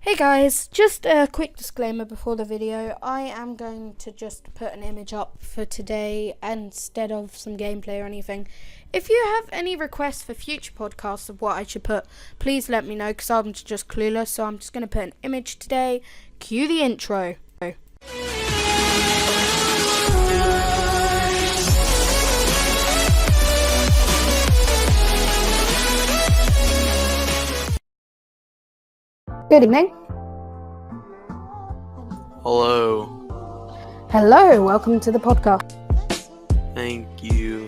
Hey guys, just a quick disclaimer before the video. I am going to just put an image up for today instead of some gameplay or anything. If you have any requests for future podcasts of what I should put, please let me know because I'm just clueless. So I'm just going to put an image today. Cue the intro. Good evening. Hello, welcome to the podcast. Thank you.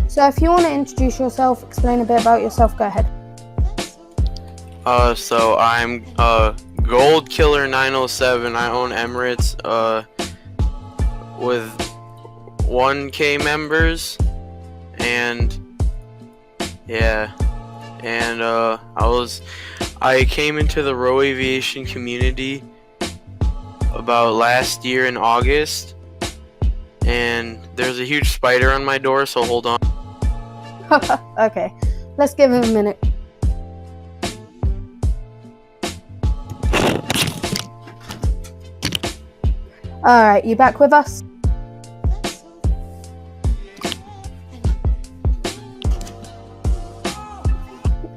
So if you want to introduce yourself, explain a bit about yourself, go ahead. So I'm GoldKiller907. I own Emirates with 1K members, and yeah, and I came into the Ro-Aviation community about last year in August, and there's a huge spider on my door, so hold on. Okay, let's give him a minute. Alright, you back with us?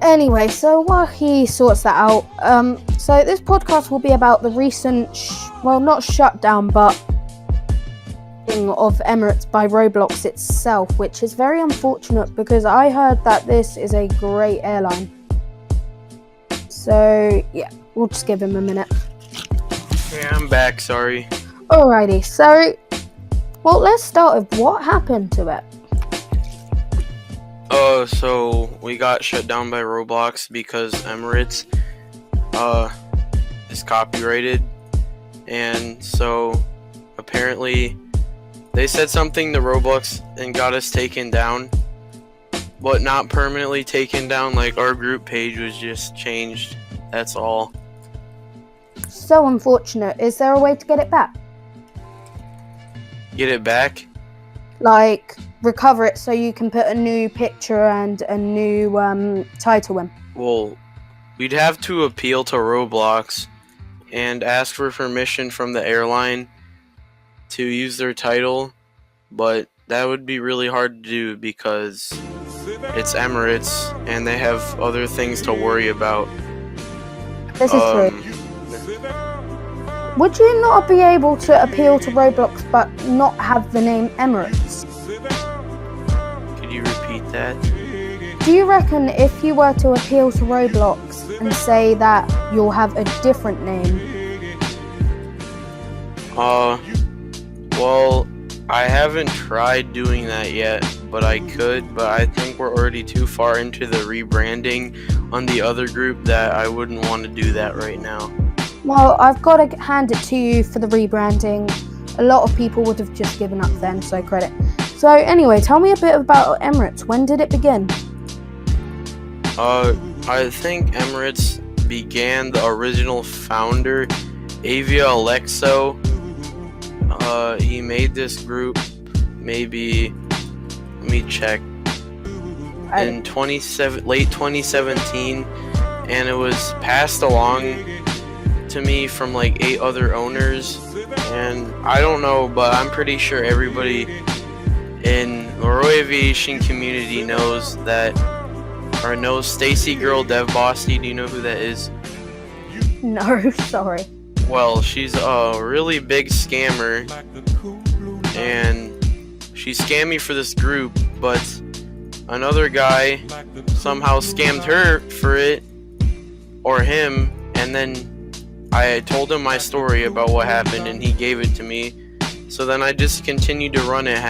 Anyway, so while he sorts that out, so this podcast will be about the recent, not shutdown, but of Emirates by Roblox itself, which is very unfortunate because I heard that this is a great airline. So, yeah, we'll just give him a minute. Yeah, I'm back, sorry. Alrighty, so, let's start with what happened to it. So we got shut down by Roblox because Emirates is copyrighted, and so apparently they said something to Roblox and got us taken down, but not permanently taken down. Like, our group page was just changed, that's all. So unfortunate. Is there a way to get it back? Get it back? Like, recover it so you can put a new picture and a new title in? Well, we'd have to appeal to Roblox and ask for permission from the airline to use their title, but that would be really hard to do because it's Emirates and they have other things to worry about. This is true. Would you not be able to appeal to Roblox but not have the name Emirates? Could you repeat that? Do you reckon if you were to appeal to Roblox and say that you'll have a different name? Well, I haven't tried doing that yet, but I could, but I think we're already too far into the rebranding on the other group that I wouldn't want to do that right now. Well, I've got to hand it to you for the rebranding. A lot of people would have just given up then, so credit. So anyway, tell me a bit about Emirates. When did it begin? I think Emirates began, the original founder, Avia Alexo. He made this group maybe, let me check, in late 2017, and it was passed along to me from like 8 other owners, and I don't know, but I'm pretty sure everybody in the Ro-Aviation community knows that, or knows Stacy Girl Dev Bossy. Do you know who that is? No, sorry. Well, she's a really big scammer, and she scammed me for this group, but another guy somehow scammed her for it, or him, and then I told him my story about what happened, and he gave it to me. So then I just continued to run it,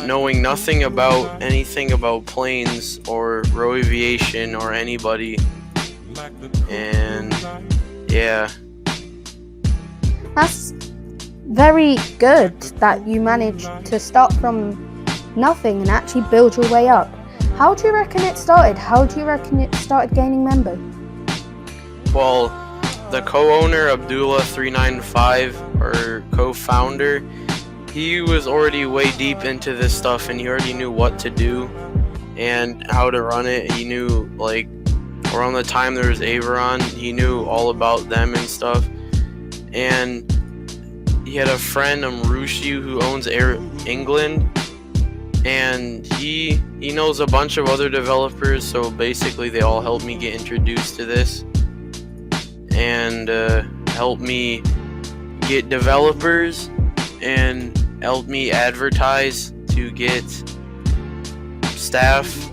knowing nothing about anything about planes or Ro-Aviation or anybody, and yeah. That's very good that you managed to start from nothing and actually build your way up. How do you reckon it started? How do you reckon it started gaining members? Well, the co-owner, Abdullah395, or co-founder, he was already way deep into this stuff, and he already knew what to do and how to run it. He knew like around the time there was Averon, he knew all about them and stuff. And he had a friend, Rushu, who owns Air England, and he knows a bunch of other developers. So basically, they all helped me get introduced to this, and helped me get developers, and helped me advertise to get staff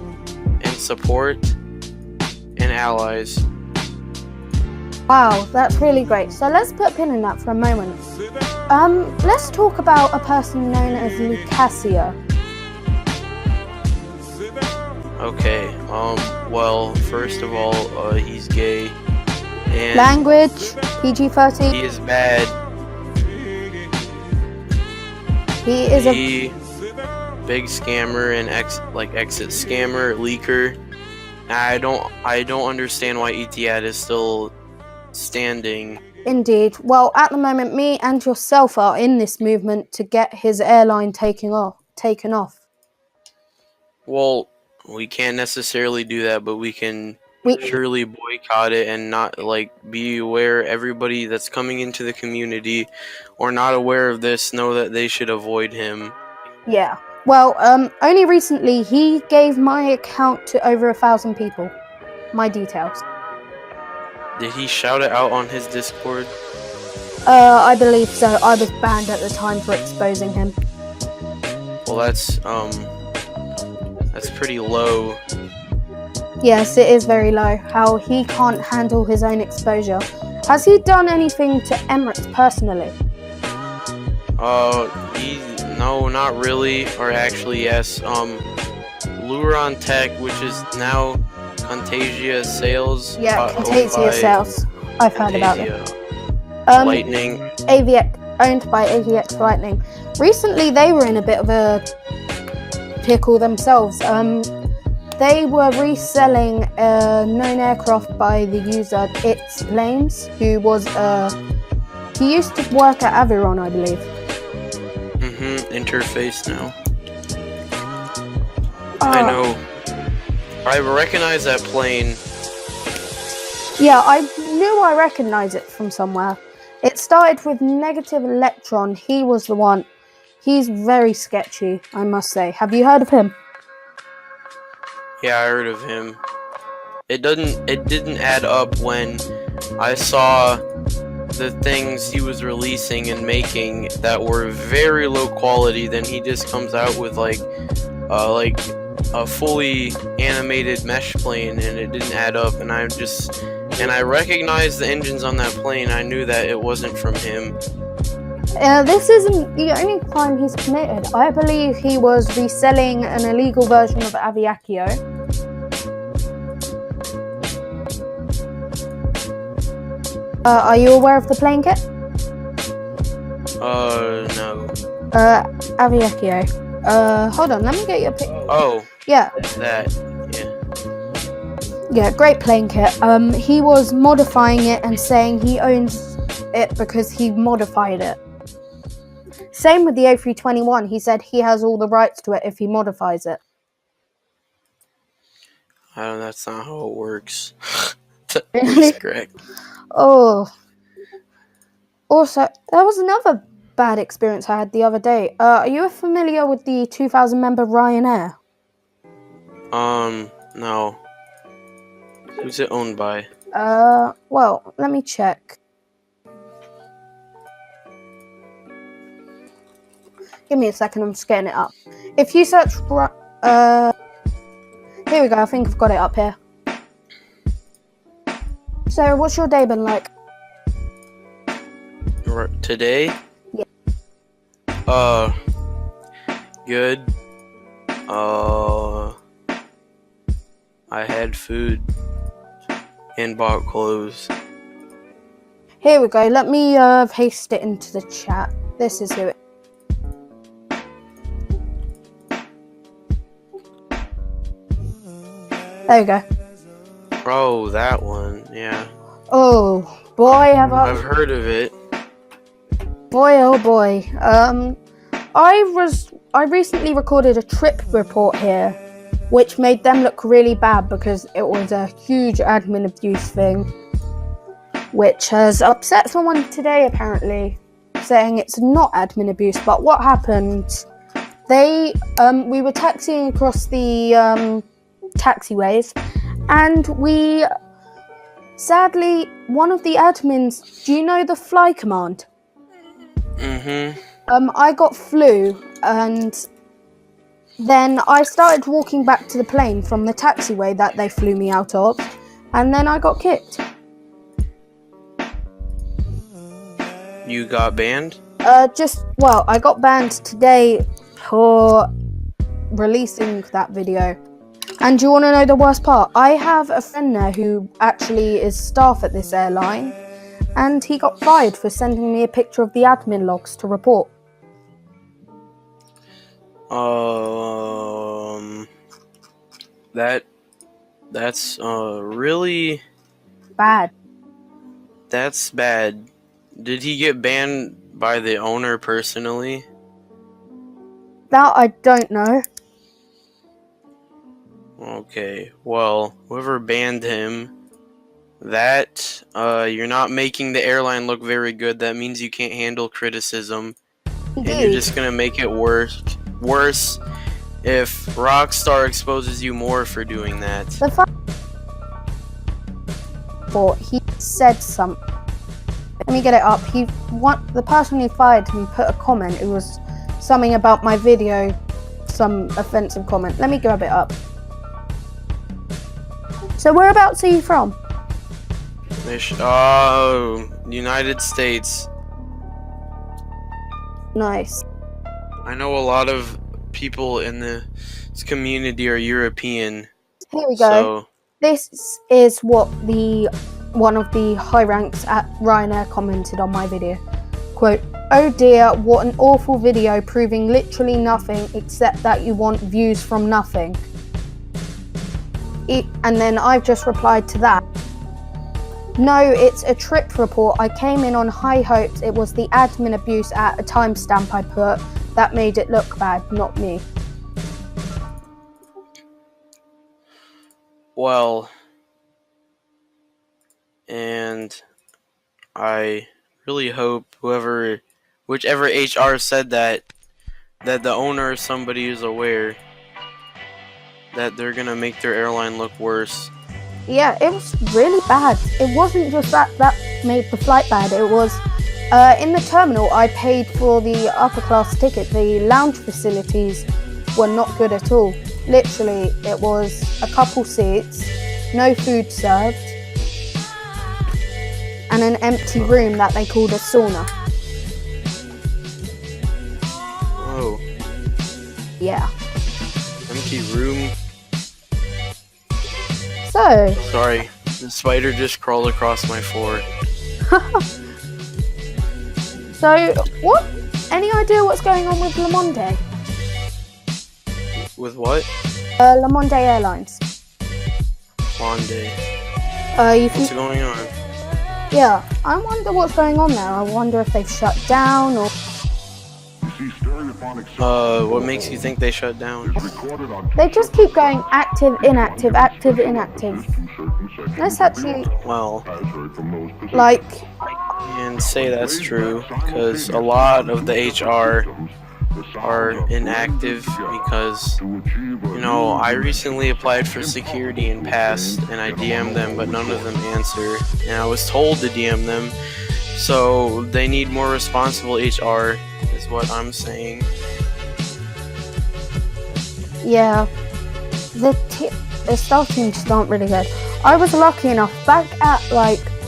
and support and allies. Wow, that's really great. So let's put a pin in that for a moment. Let's talk about a person known as Lucasia. Okay, well, first of all, he's gay. And Language, PG-13. he is bad. He is a big scammer and exit scammer, leaker. I don't understand why Etihad is still standing. Indeed. Well, at the moment, me and yourself are in this movement to get his airline taken off. Well, we can't necessarily do that, but we can surely boycott it and not be aware. Everybody that's coming into the community or not aware of this know that they should avoid him. Yeah. Well, only recently he gave my account to over 1,000 people. My details. Did he shout it out on his Discord? I believe so. I was banned at the time for exposing him. Well, that's pretty low. Yes, it is very low. How he can't handle his own exposure. Has he done anything to Emirates personally? No, not really. Or actually, yes. Luron Tech, which is now Contagia Sales. Yeah, Contagia Sales. I've heard about it. Lightning. AVX, owned by AVX Lightning. Recently, they were in a bit of a pickle themselves. They were reselling a known aircraft by the user It's Lanes, who was he used to work at Aviron, I believe. Interface now. I know. I recognize that plane. Yeah, I knew I recognized it from somewhere. It started with Negative Electron. He was the one. He's very sketchy, I must say. Have you heard of him? Yeah, I heard of him. It didn't add up when I saw the things he was releasing and making that were very low quality. Then he just comes out with like a fully animated mesh plane, and it didn't add up. And I recognized the engines on that plane. I knew that it wasn't from him. This isn't the only crime he's committed. I believe he was reselling an illegal version of Aviakio. Are you aware of the plane kit? No. Aviakio. Hold on, let me get you a pic. Oh. Yeah. That. Yeah, great plane kit. He was modifying it and saying he owns it because he modified it. Same with the A321. He said he has all the rights to it if he modifies it. That's not how it works. Really? That's correct. Oh. Also, there was another bad experience I had the other day. Are you familiar with the 2,000 member Ryanair? No. Who's it owned by? Well, let me check. Give me a second, I'm just getting it up. If you search, here we go, I think I've got it up here. So, what's your day been like? Today? Yeah. Good. I had food and bought clothes. Here we go, let me paste it into the chat. This is who it. There we go. Oh, that one, yeah. Oh, boy, I've heard of it. Boy, oh boy. I recently recorded a trip report here which made them look really bad because it was a huge admin abuse thing, which has upset someone today apparently, saying it's not admin abuse. But what happened, we were taxiing across the taxiways, and sadly, one of the admins, do you know the fly command? I got flu, and then I started walking back to the plane from the taxiway that they flew me out of, and then I got kicked. You got banned? I got banned today for releasing that video. And do you want to know the worst part? I have a friend there who actually is staff at this airline, and he got fired for sending me a picture of the admin logs to report. That's really Bad. That's bad. Did he get banned by the owner personally? That I don't know. Okay, well, whoever banned him, you're not making the airline look very good. That means you can't handle criticism. Indeed. And you're just gonna make it worse if Rockstar exposes you more for doing that. He said something. Let me get it up. The person who fired him put a comment. It was something about my video, some offensive comment. Let me grab it up. So whereabouts are you from? United States. Nice. I know a lot of people in this community are European. Here we go. So, this is what one of the high ranks at Ryanair commented on my video. Quote, "Oh dear, what an awful video proving literally nothing except that you want views from nothing." And then I've just replied to that. "No, it's a trip report. I came in on high hopes. It was the admin abuse at a timestamp I put that made it look bad, not me." well, and I really hope whichever HR said that the owner or somebody is aware that they're gonna make their airline look worse. Yeah, it was really bad. It wasn't just that made the flight bad. It was in the terminal. I paid for the upper class ticket. The lounge facilities were not good at all. Literally, it was a couple seats, no food served, and an empty room that they called a sauna. Oh. Yeah. Empty room. So. Sorry, the spider just crawled across my floor. So, what? Any idea what's going on with Le Monde? With what? Le Monde Airlines. Monday. What's going on? Yeah, I wonder what's going on there. I wonder if they've shut down or... What makes you think they shut down? They just keep going active, inactive, active, inactive. That's actually... Well, like... I can say that's true, because a lot of the HR are inactive because, I recently applied for security and passed, and I DM'd them, but none of them answer, and I was told to DM them, so they need more responsible HR, is what I'm saying. Yeah, the staff teams aren't really good. I was lucky enough, back at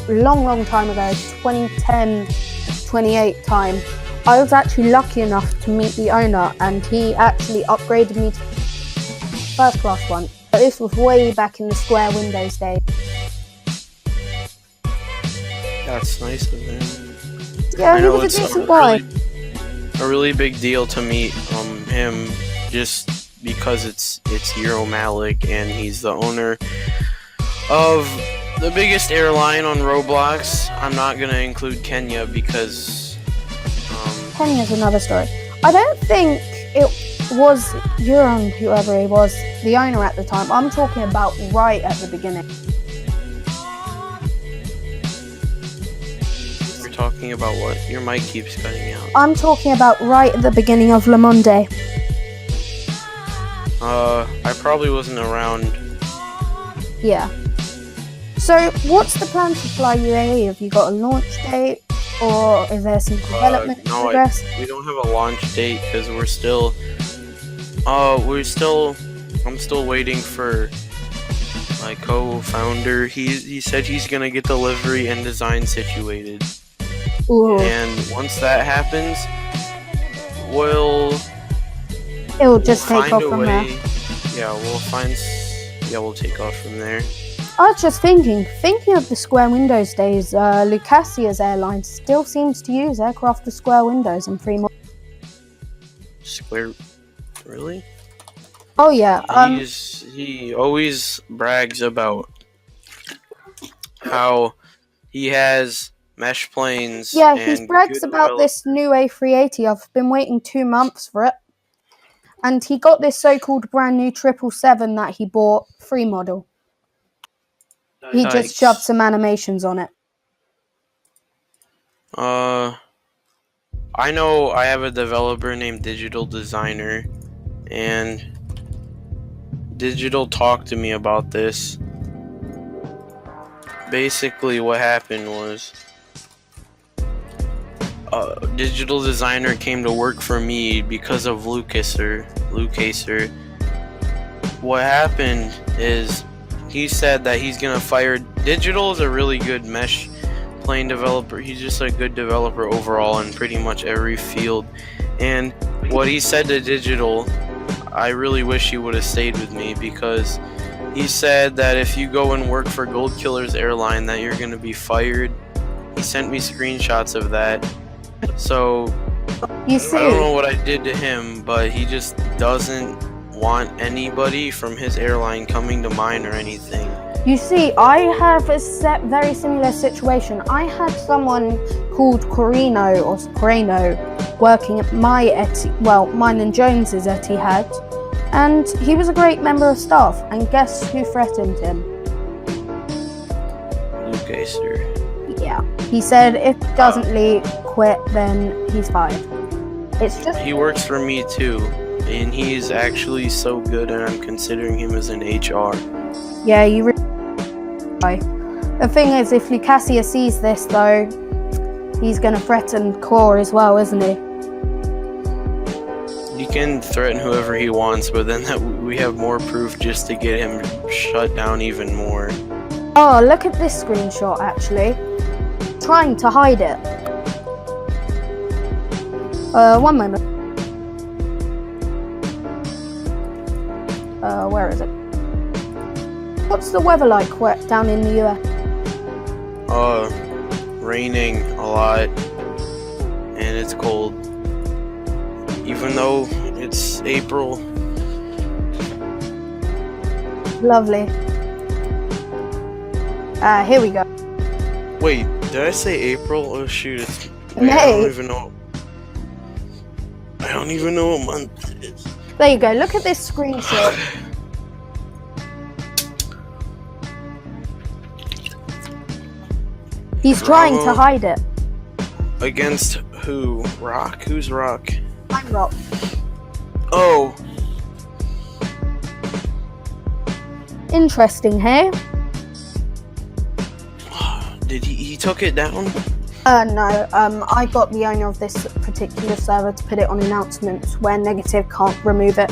long time ago, 2010, 28 time, I was actually lucky enough to meet the owner, and he actually upgraded me to first class one. But this was way back in the Square Windows days. That's nice of him. Yeah, he was a decent guy. A really big deal to meet him, just because it's Hero Malik, and he's the owner of the biggest airline on Roblox. I'm not gonna include Kenya because Kenya's another story. I don't think was Euron, whoever he was, the owner at the time. I'm talking about right at the beginning. You're talking about what? Your mic keeps cutting out. I'm talking about right at the beginning of Le Monde. I probably wasn't around. Yeah. So, what's the plan to fly UAE? Have you got a launch date? Or is there some development in progress? We don't have a launch date because I'm still waiting for my co-founder. He said he's gonna get delivery and design situated. Ooh. And once that happens, we'll just take off from there. Yeah, we'll take off from there. I was just thinking of the square windows days, Lucasia's airline still seems to use aircraft with square windows and free model. Square? Really? Oh yeah. He always brags about how he has mesh planes. Yeah, he brags about this new A380. I've been waiting 2 months for it. And he got this so-called brand new 777 that he bought, free model. He just shoved some animations on it. I know I have a developer named Digital Designer, and Digital talked to me about this. Basically, what happened was Digital Designer came to work for me because of Luke Acer. What happened is he said that he's gonna fire. Digital is a really good mesh plane developer. He's just a good developer overall in pretty much every field. And what he said to Digital, I really wish he would have stayed with me, because he said that if you go and work for GoldKiller's airline that you're gonna be fired. He sent me screenshots of that. So You see, I don't know what I did to him, but he just doesn't want anybody from his airline coming to mine or anything. You see, I have a very similar situation. I had someone called Corino working at mine and Jones's Etihad, and he was a great member of staff. And guess who threatened him? Luke Acer. Yeah, he said if he doesn't quit, then he's fired. It's just He works for me too, and he's actually so good, and I'm considering him as an HR. yeah, you. The thing is, if Lucasia sees this, though, he's gonna threaten Core as well, isn't he? He can threaten whoever he wants, but then we have more proof just to get him shut down even more. Oh, look at this screenshot, actually. Trying to hide it. One moment. Where is it? What's the weather like down in the US? Raining a lot, and it's cold. Even though it's April. Lovely. Here we go. Wait, did I say April? Oh shoot, it's May. I don't even know what month it is. There you go. Look at this screenshot. He's trying to hide it. Against who? Rock? Who's Rock? I'm Rock. Oh. Interesting, hey? Did he took it down? No. I got the owner of this particular server to put it on announcements where Negative can't remove it.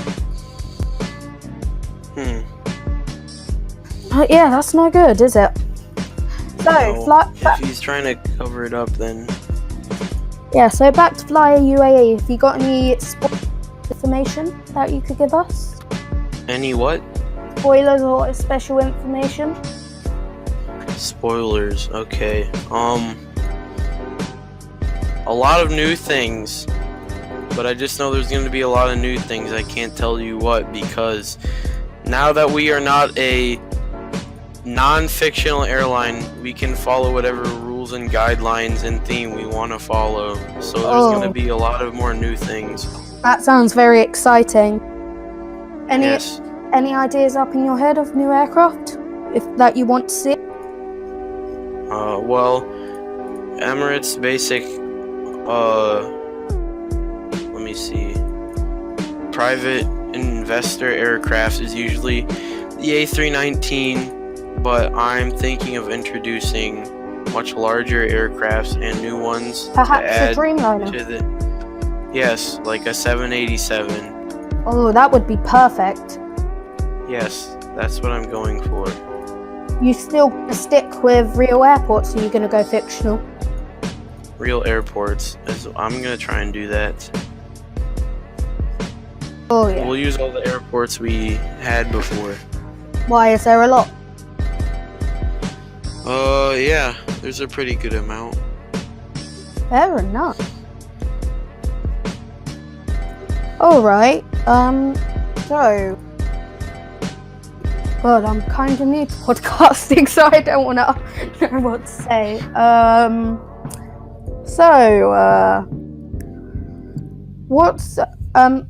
Yeah, that's no good, is it? So, if he's trying to cover it up, then... Yeah, so back to Flyer UAE. Have you got any information that you could give us? Any what? Spoilers or special information? Spoilers, okay. A lot of new things. But I just know there's going to be a lot of new things. I can't tell you what, because now that we are not a non-fictional airline, we can follow whatever rules and guidelines and theme we want to follow. So there's going to be a lot of more new things. That sounds very exciting. Yes. Any ideas up in your head of new aircraft that you want to see? Well, Emirates basic, let me see. Private investor aircraft is usually the A319, but I'm thinking of introducing much larger aircrafts and new ones Perhaps to add a Dreamliner. to the. Yes, like a 787. Oh, that would be perfect. Yes, that's what I'm going for. You still stick with real airports, or are you going to go fictional? Real airports. I'm gonna try and do that. Oh yeah. We'll use all the airports we had before. Why, is there a lot? Yeah, there's a pretty good amount. Fair enough. Alright, so... God, I'm kind of new to podcasting, so I don't want to know what to say.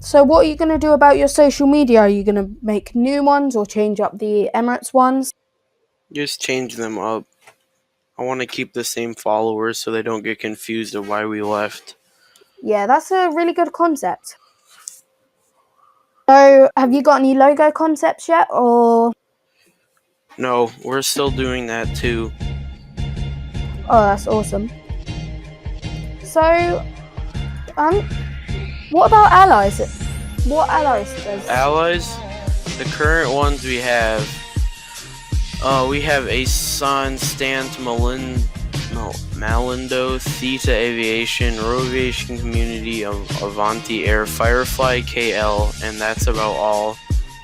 So what are you going to do about your social media? Are you going to make new ones or change up the Emirates ones? Just change them up. I want to keep the same followers so they don't get confused of why we left. Yeah, that's a really good concept. So, have you got any logo concepts yet, or... No, we're still doing that too. Oh, that's awesome. So, what about allies? What allies does... Allies? The current ones we have a Sun, Stant, Malindo, Theta Aviation, Ro Aviation Community, Avanti Air, Firefly, KL, and that's about all.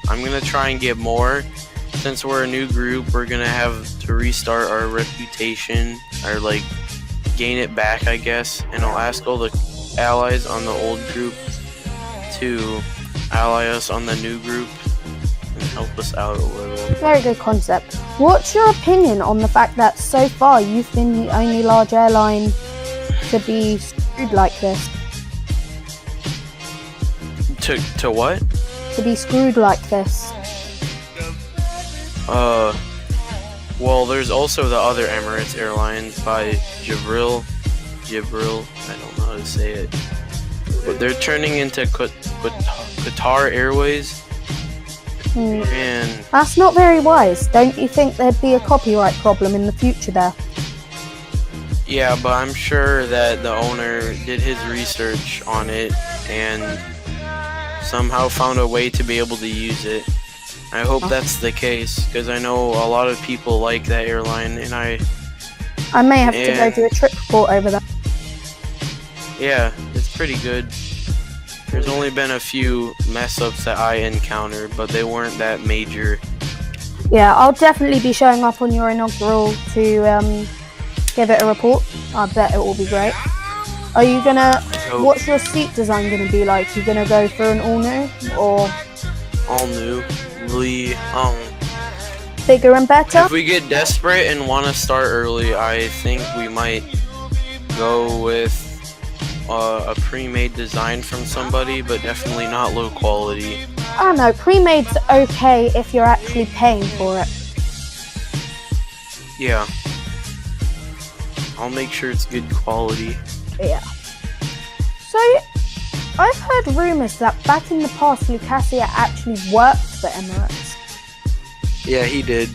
I'm gonna try and get more. Since we're a new group, we're gonna have to restart our reputation, or like gain it back, I guess. And I'll ask all the allies on the old group to ally us on the new group and help us out a little. Very good concept. What's your opinion on the fact that so far you've been the only large airline to be screwed like this? To what? To be screwed like this. Well, there's also the other Emirates Airlines by Jibril, I don't know how to say it. But they're turning into Qatar Airways. And That's not very wise. Don't you think there'd be a copyright problem in the future there? yeah, but I'm sure that the owner did his research on it and somehow found a way to be able to use it. I hope that's the case, because I know a lot of people like that airline, and I may have to go do a trip report over that. Yeah, it's pretty good. There's only been a few mess-ups that I encountered, but they weren't that major. Yeah, I'll definitely be showing up on your inaugural to give it a report. I bet it will be great. Are you gonna... What's your seat design gonna be like? You gonna go for an all-new, or... All new. Bigger and better? If we get desperate and want to start early, I think we might go with a pre-made design from somebody, but definitely not low quality. I don't know, pre-made's okay if you're actually paying for it. Yeah. I'll make sure it's good quality. Yeah. So, I've heard rumours that back in the past, Lucasia actually worked for Emirates. Yeah, he did.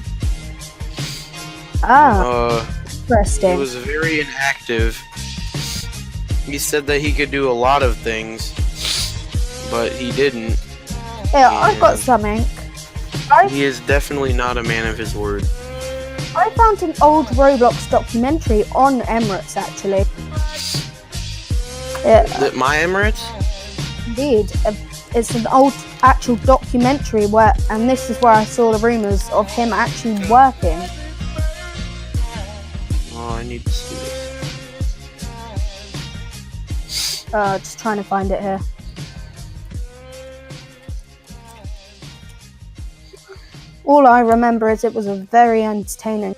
Interesting. He was very inactive. He said that he could do a lot of things, but he didn't. Yeah, I've got something. He is definitely not a man of his word. I found an old Roblox documentary on Emirates, actually. My Emirates? Indeed. It's an old actual documentary and this is where I saw the rumours of him actually working. Oh, I need to see this. Just trying to find it here. All I remember is it was a very entertaining.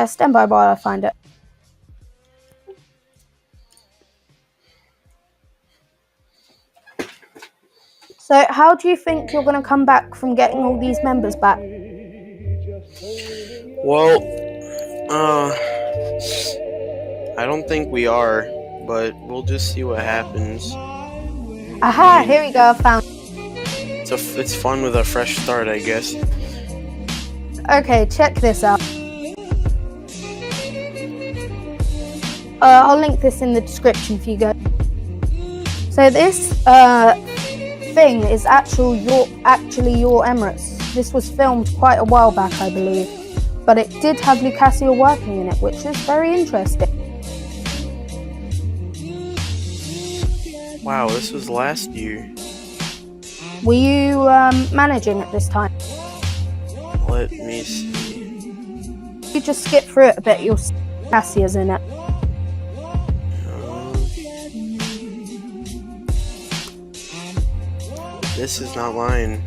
Stand by while I find it. So how do you think you're going to come back from getting all these members back? Well, I don't think we are, but we'll just see what happens. Aha, here we go, I found. It's fun with a fresh start, I guess. Okay, check this out. I'll link this in the description for you guys. So this thing is actually your Emirates. This was filmed quite a while back, I believe, but it did have Lucasia working in it, which is very interesting. Wow, this was last year. Were you managing at this time? Let me see. You just skip through it a bit, you'll see Lucasia's in it. This is not mine.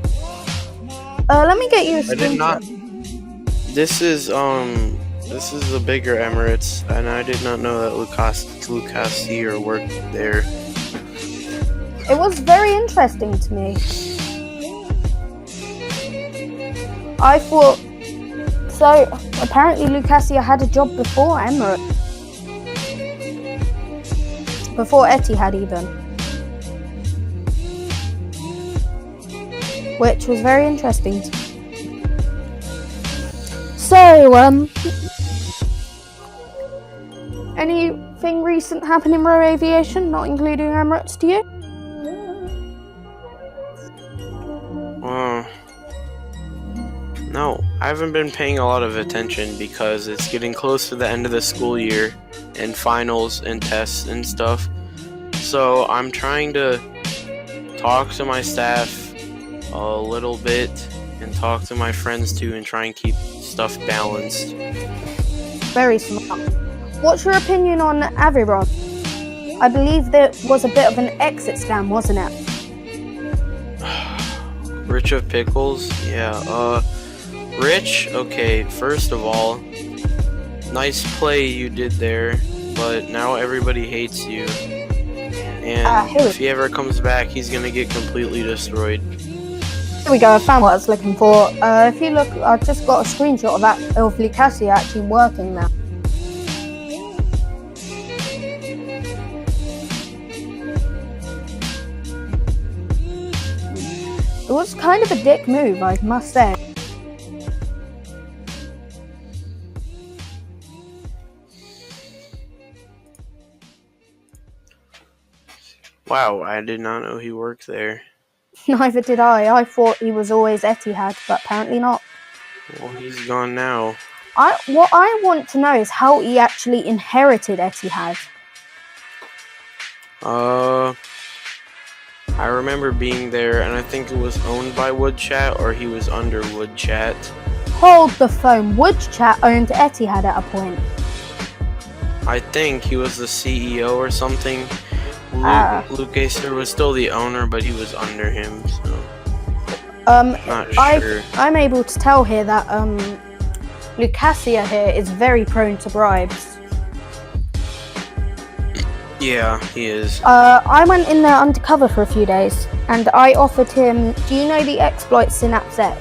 Let me get you a screenshot. I did not. This is the bigger Emirates, and I did not know that Lucasia worked there. It was very interesting to me. I thought, so apparently Lucasia had a job before Emirates. Before Etihad even. Which was very interesting to me. So, anything recent happen in Ro Aviation, not including Emirates, to you? No, I haven't been paying a lot of attention because it's getting close to the end of the school year and finals and tests and stuff. So I'm trying to talk to my staff a little bit and talk to my friends too and try and keep stuff balanced. Very smart. What's your opinion on Aviron? I believe there was a bit of an exit scam, wasn't it? Rich of Pickles? Yeah, Rich, okay, first of all, nice play you did there, but now everybody hates you. And if he ever comes back, he's gonna get completely destroyed. Here we go, I found what I was looking for. If you look, I just got a screenshot of Lucasia actually working now. It was kind of a dick move, I must say. Wow, I did not know he worked there. Neither did I. I thought he was always Etihad, but apparently not. Well, he's gone now. What I want to know is how he actually inherited Etihad. I remember being there, and I think it was owned by Woodchat, or he was under Woodchat. Hold the phone. Woodchat owned Etihad at a point. I think he was the CEO or something. Lucasia was still the owner, but he was under him, so... not sure. I'm able to tell here that, Lucasia here is very prone to bribes. Yeah, he is. I went in there undercover for a few days, and I offered him... Do you know the exploit Synapse X?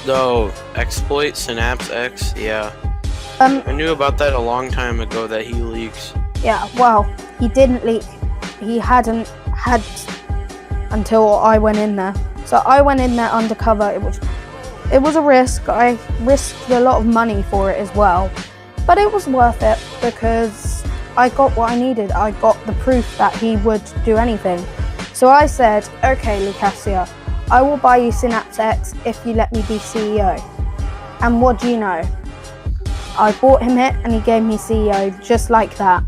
Oh, exploit Synapse X? Yeah. I knew about that a long time ago that he leaks. Yeah, well, he didn't leak. He hadn't had until I went in there. So I went in there undercover. It was a risk. I risked a lot of money for it as well. But it was worth it because I got what I needed. I got the proof that he would do anything. So I said, okay, Lucasia, I will buy you Synapse X if you let me be CEO. And what do you know? I bought him it and he gave me CEO just like that.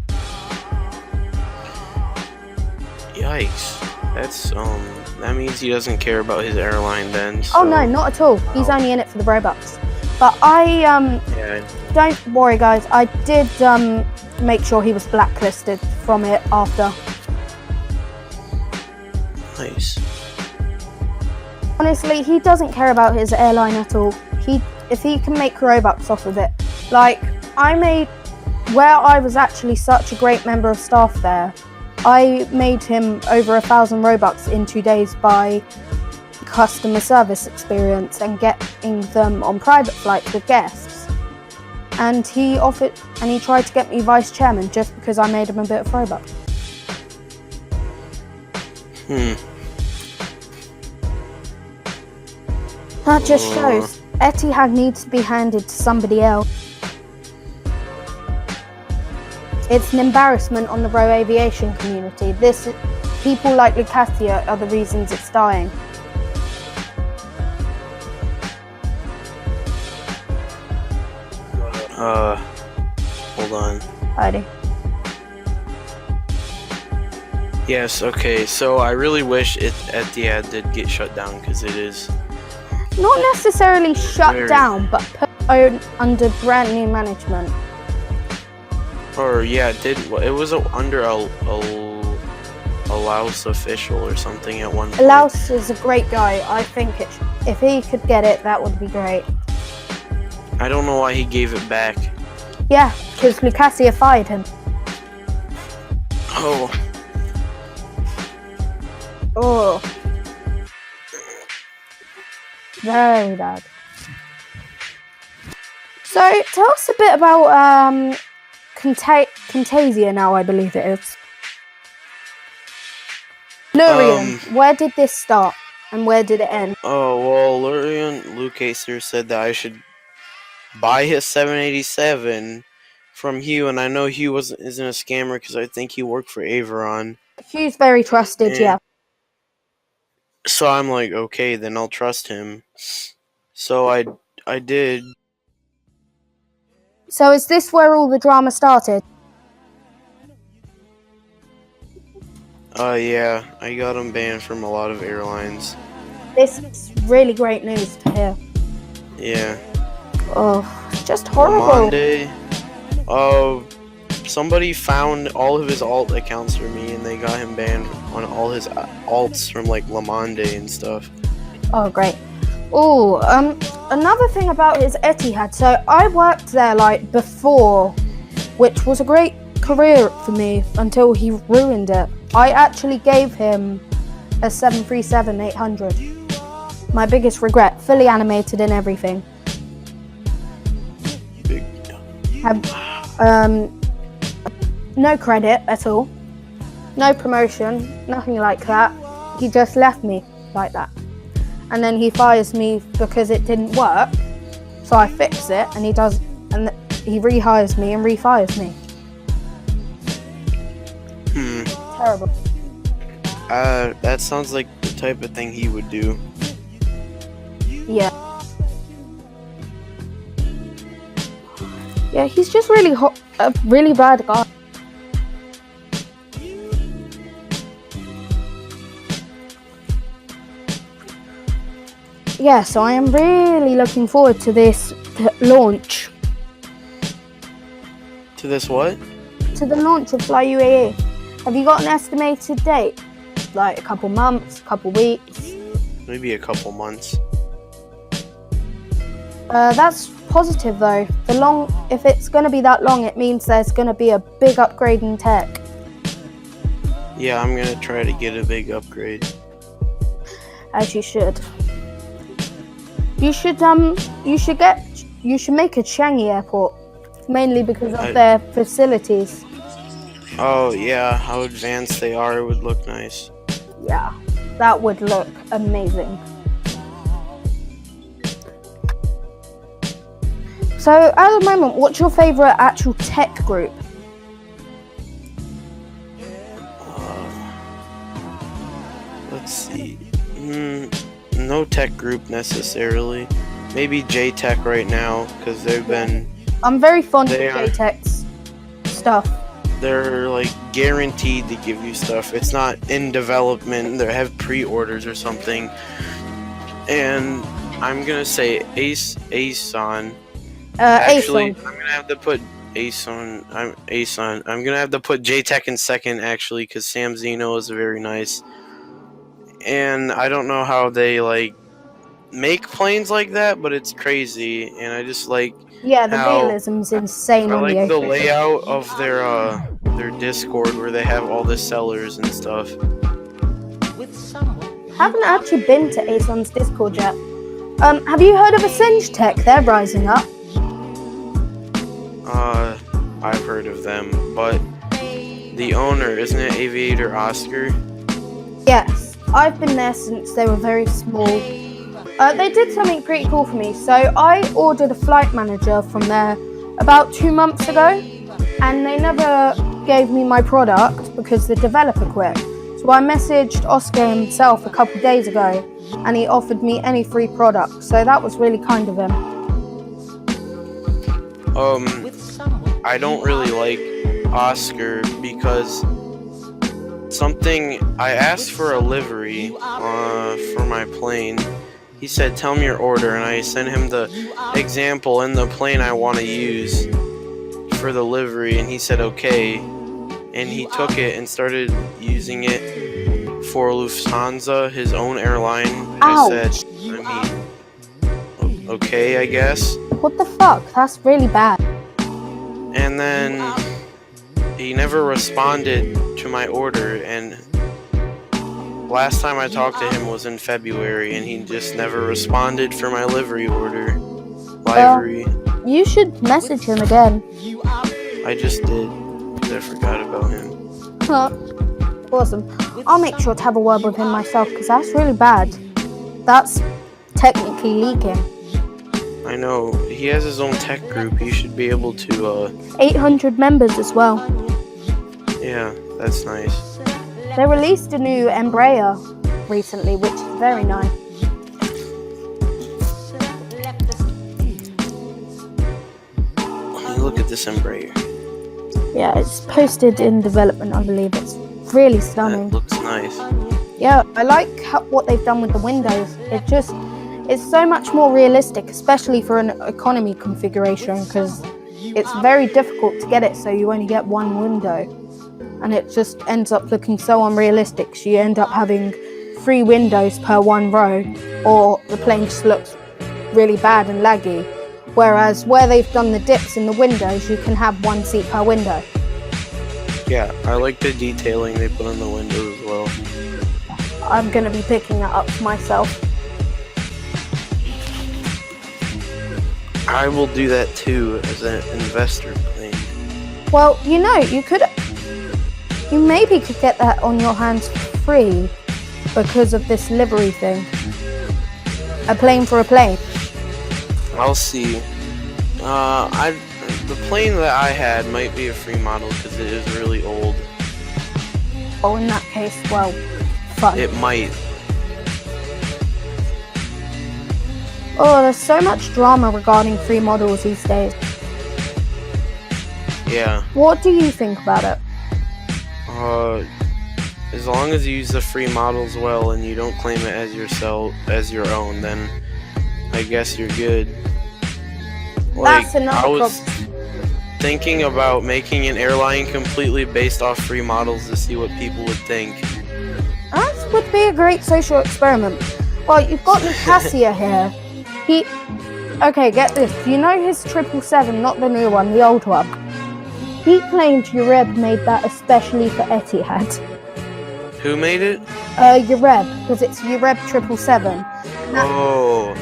Yikes. That's, that means he doesn't care about his airline then, so... Oh no, not at all. He's only in it for the Robux. But Yeah. Don't worry guys, I did, make sure he was blacklisted from it after. Nice. Honestly, he doesn't care about his airline at all. If he can make Robux off of it. Like, I made where I was actually such a great member of staff there, I made him over 1,000 Robux in 2 days by customer service experience and getting them on private flights with guests. And he tried to get me vice chairman just because I made him a bit of Robux. That just shows Etihad needs to be handed to somebody else. It's an embarrassment on the Ro aviation community. People like Lucasia are the reasons it's dying. Hold on. Heidi. Yes, okay, so I really wish Etihad did get shut down, because it is... Not necessarily shut down, but put under brand new management. Or, yeah, it was under a Laos official or something at one point. Laos is a great guy. I think if he could get it, that would be great. I don't know why he gave it back. Yeah, because Lucasia fired him. Oh. Oh. Very bad. So, tell us a bit about Contasia now, I believe it is. Lurian, where did this start and where did it end? Oh, well, Lucaser said that I should buy his 787 from Hugh, and I know Hugh isn't a scammer because I think he worked for Averon. Hugh's very trusted, yeah. So I'm like, okay, then I'll trust him. So I did. So is this where all the drama started? Yeah, I got him banned from a lot of airlines. This is really great news to hear. Yeah. Oh, it's just horrible. Somebody found all of his alt accounts for me, and they got him banned on all his alts from like Lamande and stuff. Oh, great. Oh, another thing about his Etihad. So I worked there like before, which was a great career for me until he ruined it. I actually gave him a 737-800. My biggest regret, fully animated and everything. No credit at all. No promotion, nothing like that. He just left me like that. And then he fires me because it didn't work. So I fix it and he rehires me and refires me. Terrible. That sounds like the type of thing he would do. Yeah. Yeah, he's just really a really bad guy. Yeah, so I am really looking forward to this launch. To this what? To the launch of Fly UAE. Have you got an estimated date? Like a couple months, a couple weeks? Maybe a couple months. That's positive though. If it's going to be that long, it means there's going to be a big upgrade in tech. Yeah, I'm going to try to get a big upgrade. As you should. You should make a Changi airport, mainly because of their facilities. Oh yeah, how advanced they are, it would look nice. Yeah, that would look amazing. So at the moment, what's your favourite actual tech group? Let's see. No tech group necessarily. Maybe J-Tech right now, because they've been... I'm very fond of J-Tech's stuff. They're like guaranteed to give you stuff. It's not in development. They have pre-orders or something. And I'm gonna say ASON. Actually, ASON. I'm gonna have to put ASON. I'm gonna have to put J-Tech in second actually, because Sam Zeno is very nice. And I don't know how they like make planes like that, but it's crazy, and I just like Yeah, the how realism's insane I on the like the A350. layout of their Discord where they have all the sellers and stuff. Haven't actually been to ASON's Discord yet. Have you heard of Ascend Tech? They're rising up. I've heard of them, but the owner, isn't it Aviator Oscar? Yes, I've been there since they were very small. They did something pretty cool for me. So I ordered a flight manager from there about 2 months ago, and they never gave me my product because the developer quit. So I messaged Oscar himself a couple days ago, and he offered me any free product. So that was really kind of him. I don't really like Oscar because I asked for a livery for my plane. He said, tell me your order, and I sent him the example in the plane I want to use for the livery, and he said okay, and he took it and started using it for Lufthansa, his own airline. Ouch. I said, okay, I guess. What the fuck? That's really bad. And then he never responded to my order, and last time I talked to him was in February, and he just never responded for my livery order. You should message him again. I just did. I forgot about him. Awesome. I'll make sure to have a word with him myself, because that's really bad. That's technically leaking. I know. He has his own tech group. You should be able to, 800 members as well. Yeah, that's nice. They released a new Embraer recently, which is very nice. Let me look at this Embraer. Yeah, it's posted in development, I believe. It's really stunning. That looks nice. Yeah, I like what they've done with the windows. It's so much more realistic, especially for an economy configuration, because it's very difficult to get it so you only get one window. And it just ends up looking so unrealistic. So you end up having 3 windows per 1 row, or the plane just looks really bad and laggy. Whereas where they've done the dips in the windows, you can have 1 seat per window. Yeah, I like the detailing they put on the windows as well. I'm going to be picking that up for myself. I will do that too as an investor plane. Well, you maybe could get that on your hands for free because of this livery thing. A plane for a plane. I'll see. The plane that I had might be a free model because it is really old. Oh, in that case, well, fun. It might. Oh, there's so much drama regarding free models these days. Yeah. What do you think about it? As long as you use the free models well and you don't claim it as your own, then I guess you're good. That's another I was problem. thinking about making an airline completely based off free models to see what people would think. That would be a great social experiment. Well, you've got Lucasia here. Okay, get this. You know his 777, not the new one, the old one? He claimed Eureb made that especially for Etihad. Who made it? Eureb, because it's Eureb 777. Oh.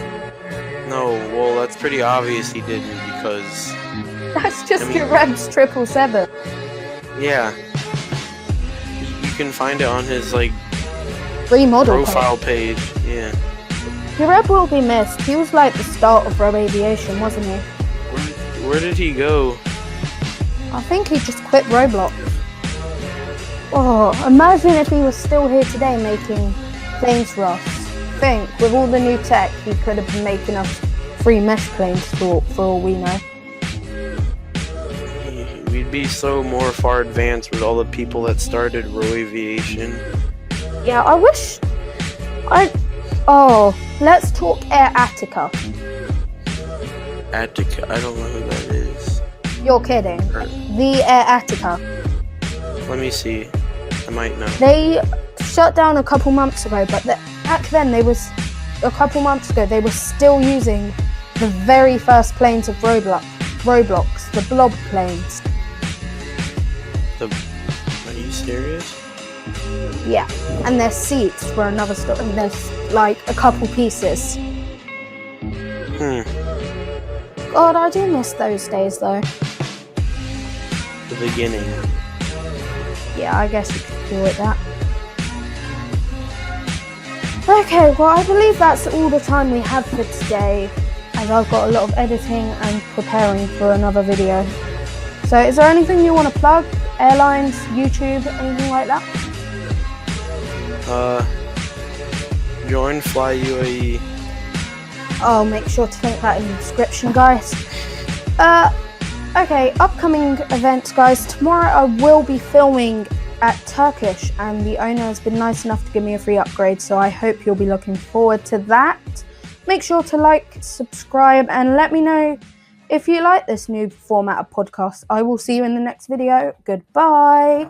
No, well, that's pretty obvious he didn't because... That's just Eureb's 777. Yeah. You can find it on his, free model profile page. Yeah. Eureb will be missed. He was like the start of Ro Aviation, wasn't he? Where did he go? I think he just quit Roblox. Oh, imagine if he was still here today making planes for us. Think, with all the new tech, he could have been making us free mesh planes for all we know. We'd be so more far advanced with all the people that started Ro Aviation. Yeah, I wish... Oh, let's talk Air Attica. Attica, I don't know who that is. You're kidding. The Air Attica. Let me see. I might know. They shut down a couple months ago, but back then they was a couple months ago, they were still using the very first planes of Roblox, the blob planes. Are you serious? Yeah, and their seats were another story. There's like a couple pieces. God, I do miss those days though. The beginning. Yeah, I guess you could call it that. Okay, well, I believe that's all the time we have for today, as I've got a lot of editing and preparing for another video. So is there anything you want to plug? Airlines, YouTube, anything like that? Join Fly UAE. I'll make sure to link that in the description, guys. Okay, upcoming events, guys. Tomorrow I will be filming at Turkish, and the owner has been nice enough to give me a free upgrade, so I hope you'll be looking forward to that. Make sure to like, subscribe, and let me know if you like this new format of podcast. I will see you in the next video. Goodbye.